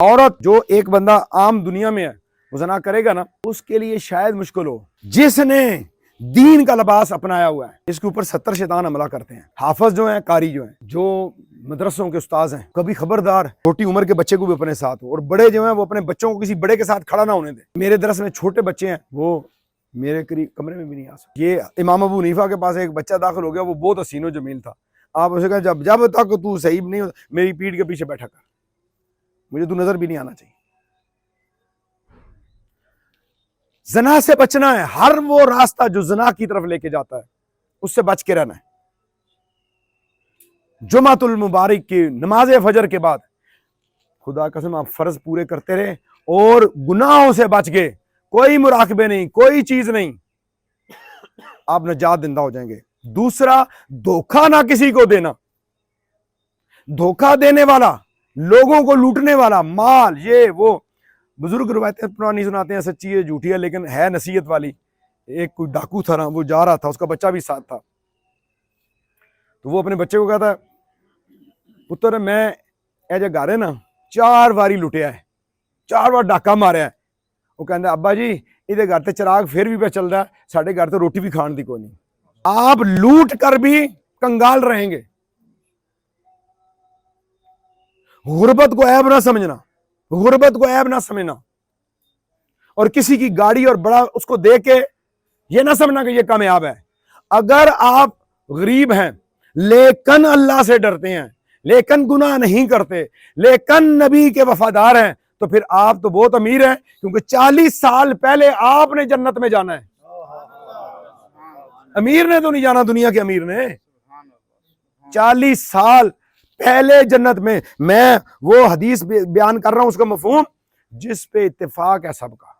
औरत जो एक बंदा आम दुनिया में है वो जना करेगा ना, उसके लिए शायद मुश्किल हो। जिसने दीन का लिबास अपनाया हुआ है, इसके ऊपर 70 शैतान हमला करते हैं। हाफिज जो हैं, कारी जो हैं, जो मदरसों के उस्ताज हैं, कभी खबरदार छोटी उम्र के बच्चे को भी अपने साथ हो, और बड़े जो हैं वो अपने बच्चों को किसी बड़े के साथ खड़ा ना होने दें। मेरे दरस में छोटे बच्चे हैं, वो मेरे करीब कमरे में भी नहीं आ सकते। ये इमाम अबू हनीफा के पास एक बच्चा दाखिल हो गया, वो बहुत हसीनो जमील था। आप उसे कहें जब जब तक तू सही नहीं हो मेरी पीठ के पीछे बैठा कर, मुझे तू नजर भी नहीं आना चाहिए। जना से बचना है। हर वो रास्ता जो जना की तरफ लेके जाता है उससे बच के रहना है। जुमातुल मुबारक की नमाज फजर के बाद खुदा कसम आप फर्ज पूरे करते रहे और गुनाहों से बच गए, कोई मुराकबे नहीं, कोई चीज नहीं, आप नजात जिंदा हो जाएंगे। दूसरा, धोखा ना किसी को देना। धोखा देने वाला, लोगों को लूटने वाला, माल ये वो, बुजुर्ग रवायतें पुरानी सुनाते हैं, सच्ची है झूठी है लेकिन है नसीहत वाली। एक कोई डाकू था ना, वो जा रहा था, उसका बच्चा भी साथ था, तो वो अपने बच्चे को कहता है, पुत्र मैं ए घर है ना 4 बारी लुटिया है, 4 बार डाका मारा है। वो कहता अब्बा जी इहदे घर ते चिराग फिर भी पे चल रहा है, साढ़े घर तो रोटी भी खाने की कोई नहीं। आप लूट कर भी कंगाल रहेंगे। गुर्बत को ऐब ना समझना, गुर्बत को ऐब ना समझना, और किसी की गाड़ी और बड़ा उसको देख के ये ना समझना कि ये कामयाब है। अगर आप गरीब हैं लेकिन अल्लाह से डरते हैं, लेकिन गुनाह नहीं करते, लेकिन नबी के वफादार हैं, तो फिर आप तो बहुत अमीर हैं, क्योंकि 40 साल पहले आपने जन्नत में जाना है। अमीर ने तो नहीं जाना, दुनिया के अमीर ने 40 साल पहले जन्नत में। मैं वो हदीस बयान कर रहा हूं उसका मफहूम जिस पे इत्तेफाक है सबका।